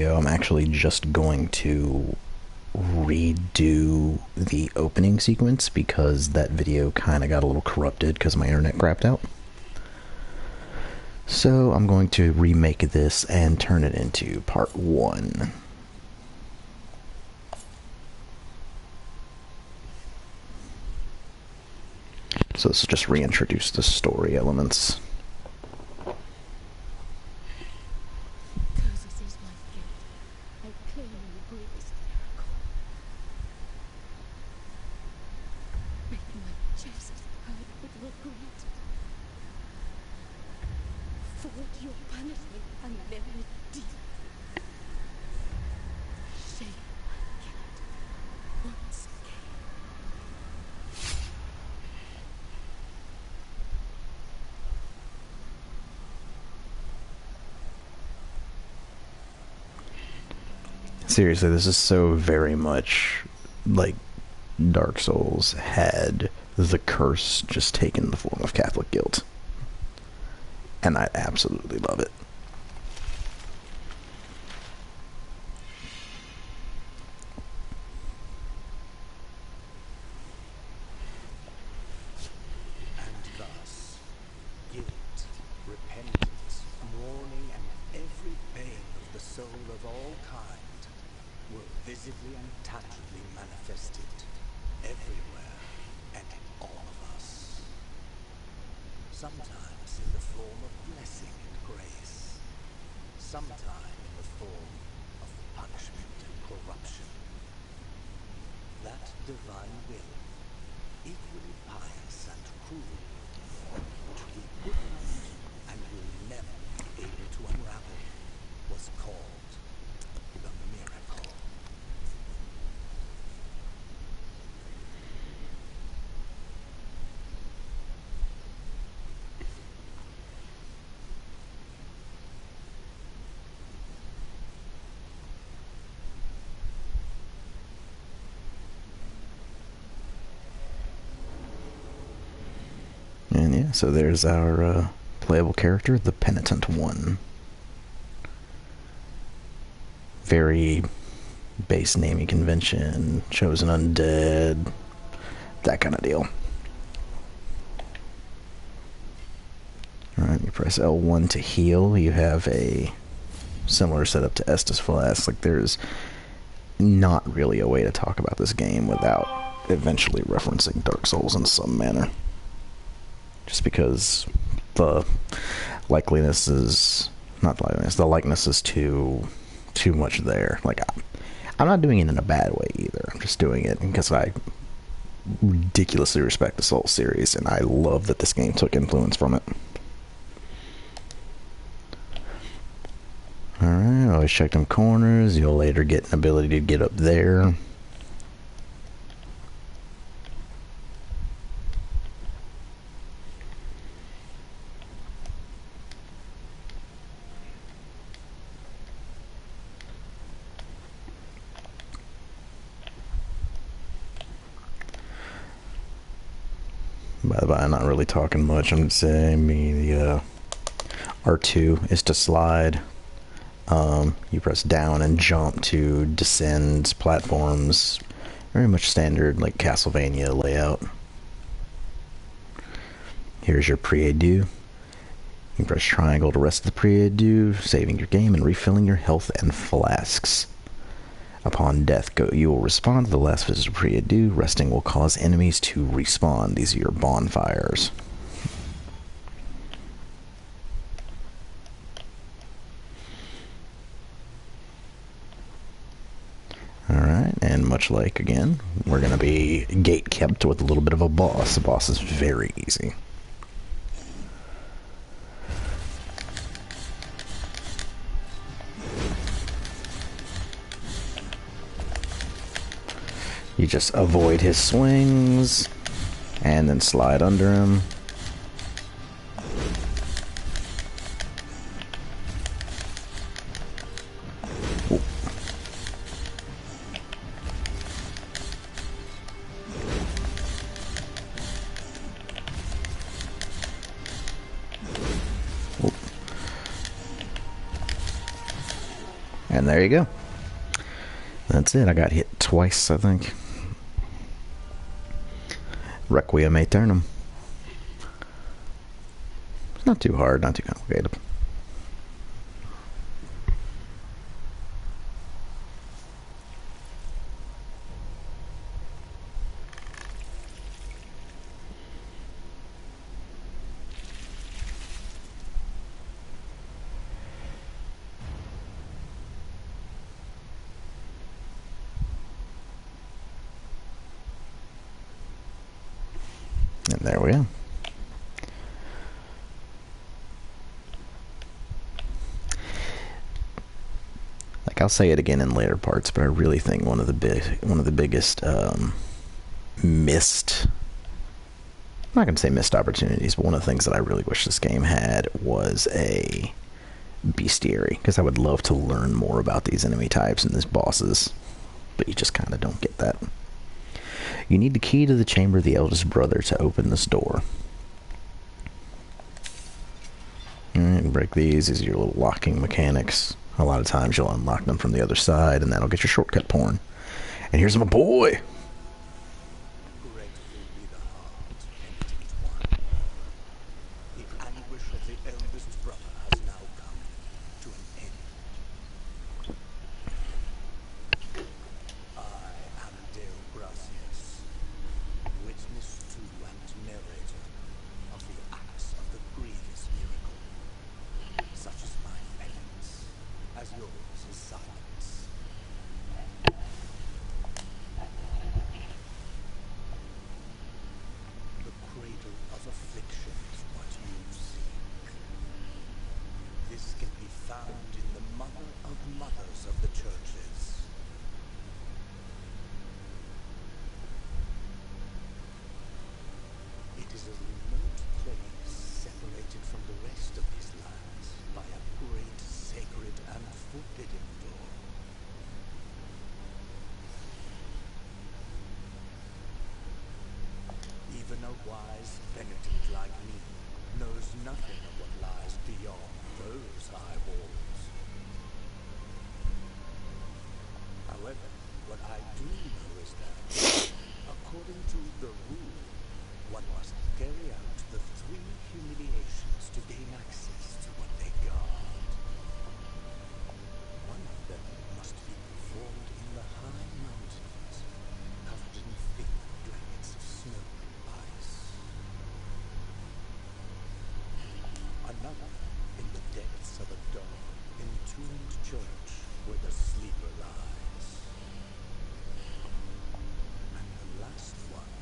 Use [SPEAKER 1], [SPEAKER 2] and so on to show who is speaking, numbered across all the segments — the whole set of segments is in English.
[SPEAKER 1] I'm actually just going to redo the opening sequence because that video kind of got a little corrupted because my internet crapped out. So I'm going to remake this and turn it into part 1. So this will just reintroduce the story elements. Seriously, this is so very much like Dark Souls had the curse just taken the form of Catholic guilt. And I absolutely love it.
[SPEAKER 2] And thus, guilt, repentance, mourning, and every pain of the soul of all kind were visibly and tangibly manifested everywhere and in all of us. Sometimes in the form of blessing and grace, sometime in the form of punishment and corruption. That divine will, equally pious and cruel, which we could not and will never be able to unravel, was called the miracle.
[SPEAKER 1] And yeah, so there's our playable character, the Penitent One. Very base naming convention, chosen undead, that kind of deal. Alright, you press L1 to heal. You have a similar setup to Estus Flask. Like, there's not really a way to talk about this game without eventually referencing Dark Souls in some manner. Just because the likeliness is not likeliness, the likeness is too much there. Like, I'm not doing it in a bad way either. I'm just doing it because I ridiculously respect the Souls series, and I love that this game took influence from it. Alright, always check them corners. You'll later get an ability to get up there. By the way, I'm not really talking much. I'm just saying the R2 is to slide. You press down and jump to descend platforms. Very much standard, like Castlevania layout. Here's your pre-adieu. You press triangle to rest the pre-adieu, saving your game and refilling your health and flasks. Upon death, you will respond to the last visitor pre-adieu. Resting will cause enemies to respawn. These are your bonfires. Alright, and much like, again, we're going to be gate-kept with a little bit of a boss. The boss is very easy. You just avoid his swings, and then slide under him. Ooh. And there you go. That's it. I got hit twice, I think. Requiem Aeternum. It's not too hard, not too complicated. And there we go. Like, I'll say it again in later parts, but I really think one of the biggest missed, I'm not going to say missed opportunities, but one of the things that I really wish this game had was a bestiary, because I would love to learn more about these enemy types and these bosses, but you just kind of don't get that. You need the key to the chamber of the eldest brother to open this door. Alright, break these. These are your little locking mechanics. A lot of times you'll unlock them from the other side, and that'll get your shortcut porn. And here's my boy!
[SPEAKER 2] Even a wise penitent like me knows nothing of what lies beyond those high walls. However, what I do know is that, according to the rule, one must carry out the 3 humiliations to gain access to what they guard. One of them must be performed in the high mountains, covered in thick blankets of snow. Another in the depths of a dark, entombed church where the sleeper lies. And the last one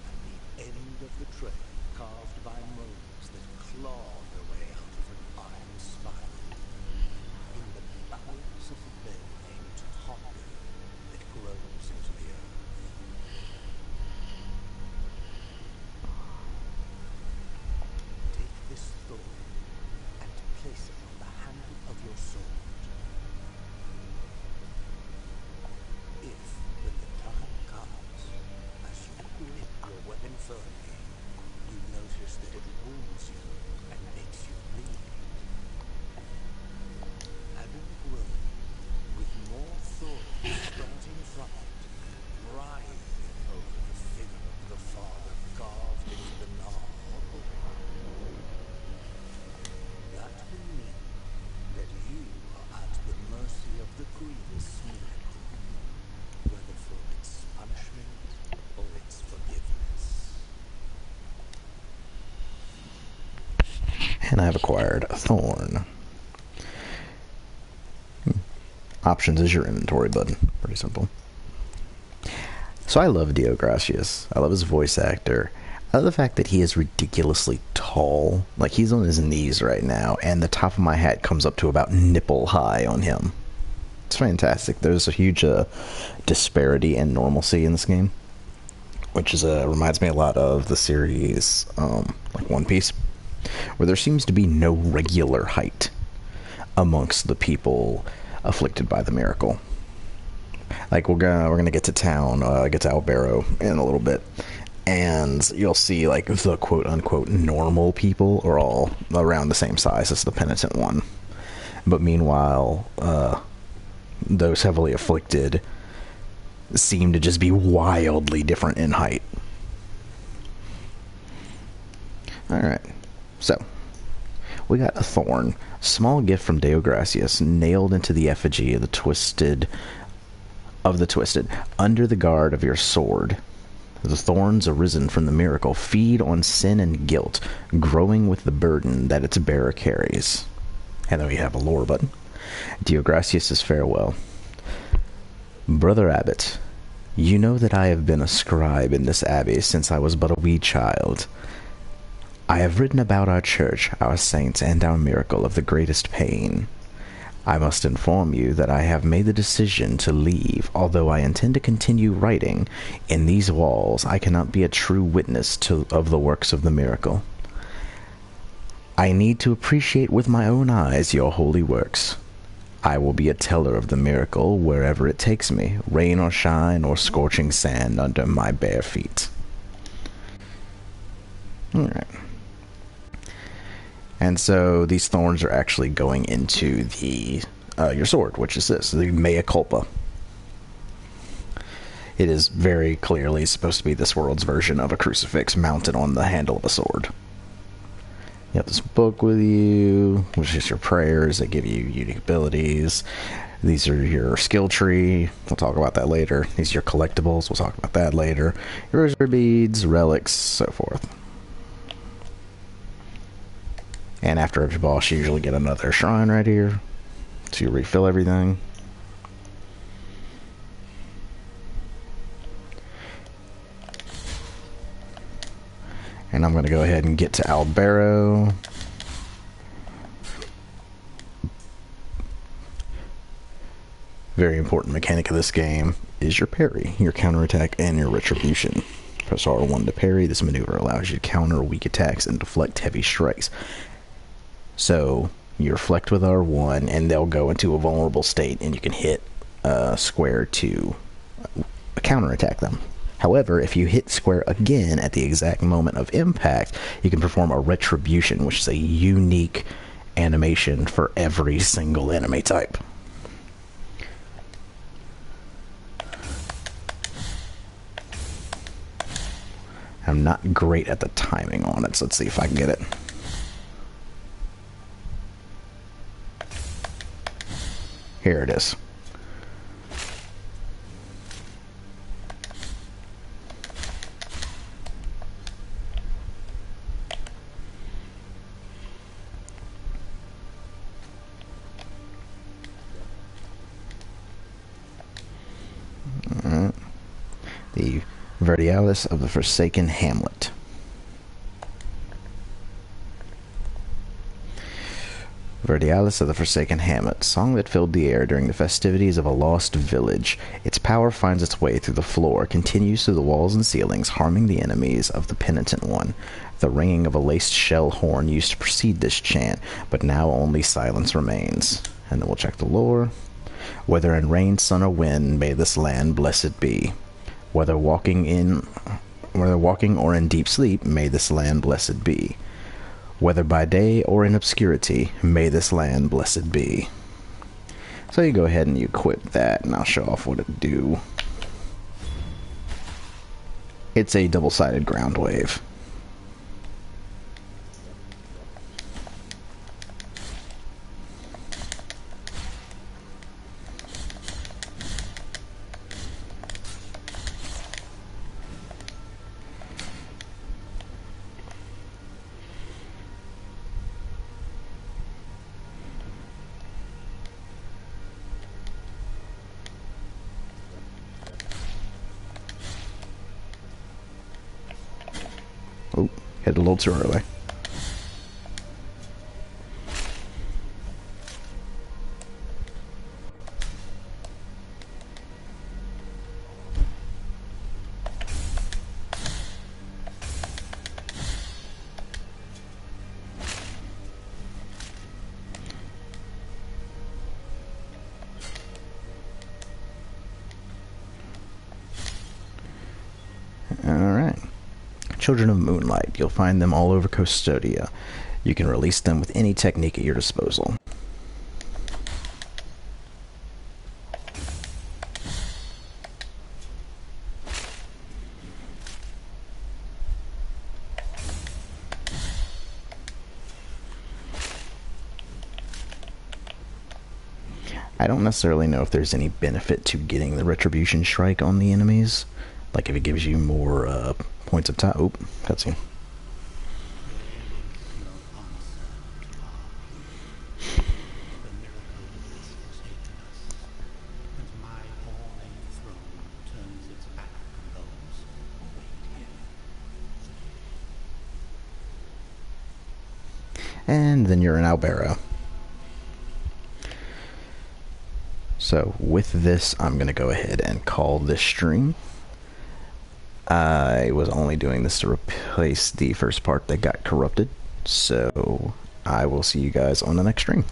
[SPEAKER 2] at the end of the trail, carved by moans that claw their way out of an iron spiral, in the bowels of a bed named Hopper that grows into the earth. Take this thorn and place it on the handle of your sword. If, when the time comes, as you grip your weapon firmly, you notice that it wounds you and makes you bleed, add a groan with more thorns sprouting from it, writhing over the figure of the father carved into the knob. That will mean that you are at the mercy of the grievous miracle, whether for its punishment or its forgiveness.
[SPEAKER 1] And I've acquired a thorn. Options is your inventory button. Pretty simple. So I love Dio Gracias. I love his voice actor. I love the fact that he is ridiculously tall. Like, he's on his knees right now, and the top of my hat comes up to about nipple high on him. It's fantastic. There's a huge disparity in normalcy in this game, which is reminds me a lot of the series like One Piece, where there seems to be no regular height amongst the people afflicted by the miracle. Like, we're gonna get to town, get to Albero in a little bit, and you'll see, like, the quote-unquote normal people are all around the same size as the penitent one. But meanwhile, those heavily afflicted seem to just be wildly different in height. Alright, so we got a thorn. Small gift from Deo Gracias, nailed into the effigy of the twisted, under the guard of your sword. The thorns arisen from the miracle feed on sin and guilt, growing with the burden that its bearer carries. And then we have a lore button. Deo Gracias' farewell. Brother Abbot, you know that I have been a scribe in this abbey since I was but a wee child. I have written about our church, our saints, and our miracle of the greatest pain. I must inform you that I have made the decision to leave. Although I intend to continue writing, in these walls I cannot be a true witness of the works of the miracle. I need to appreciate with my own eyes your holy works. I will be a teller of the miracle wherever it takes me, rain or shine or scorching sand under my bare feet. Alright. And so these thorns are actually going into the your sword, which is this, the Mea Culpa. It is very clearly supposed to be this world's version of a crucifix mounted on the handle of a sword. You have this book with you, which is your prayers that give you unique abilities. These are your skill tree. We'll talk about that later. These are your collectibles. We'll talk about that later. Your rosary beads, relics, so forth. And after every boss, you usually get another shrine right here to refill everything. And I'm going to go ahead and get to Albero. Very important mechanic of this game is your parry, your counterattack, and your retribution. Press R1 to parry. This maneuver allows you to counter weak attacks and deflect heavy strikes. So you reflect with R1 and they'll go into a vulnerable state and you can hit square to counterattack them. However, if you hit square again at the exact moment of impact, you can perform a retribution, which is a unique animation for every single enemy type. I'm not great at the timing on it, so let's see if I can get it. Here it is. Alright. The Verdialis of the Forsaken Hamlet. Verdialis of the Forsaken Hamlet, song that filled the air during the festivities of a lost village. Its power finds its way through the floor, continues through the walls and ceilings, harming the enemies of the penitent one. The ringing of a laced shell horn used to precede this chant, but now only silence remains. And then we'll check the lore. Whether in rain, sun, or wind, may this land blessed be. Whether walking or in deep sleep, may this land blessed be. Whether by day or in obscurity, may this land blessed be. So you go ahead and you equip that, and I'll show off what it do. It's a double-sided ground wave. Oh, hit a little too early. Alright. Children of Moonlight. You'll find them all over Custodia. You can release them with any technique at your disposal. I don't necessarily know if there's any benefit to getting the Retribution Strike on the enemies. Like if it gives you more points of time. Oop, cutscene. And then you're in Albero. So with this, I'm going to go ahead and call this stream. I was only doing this to replace the first part that got corrupted. So I will see you guys on the next stream.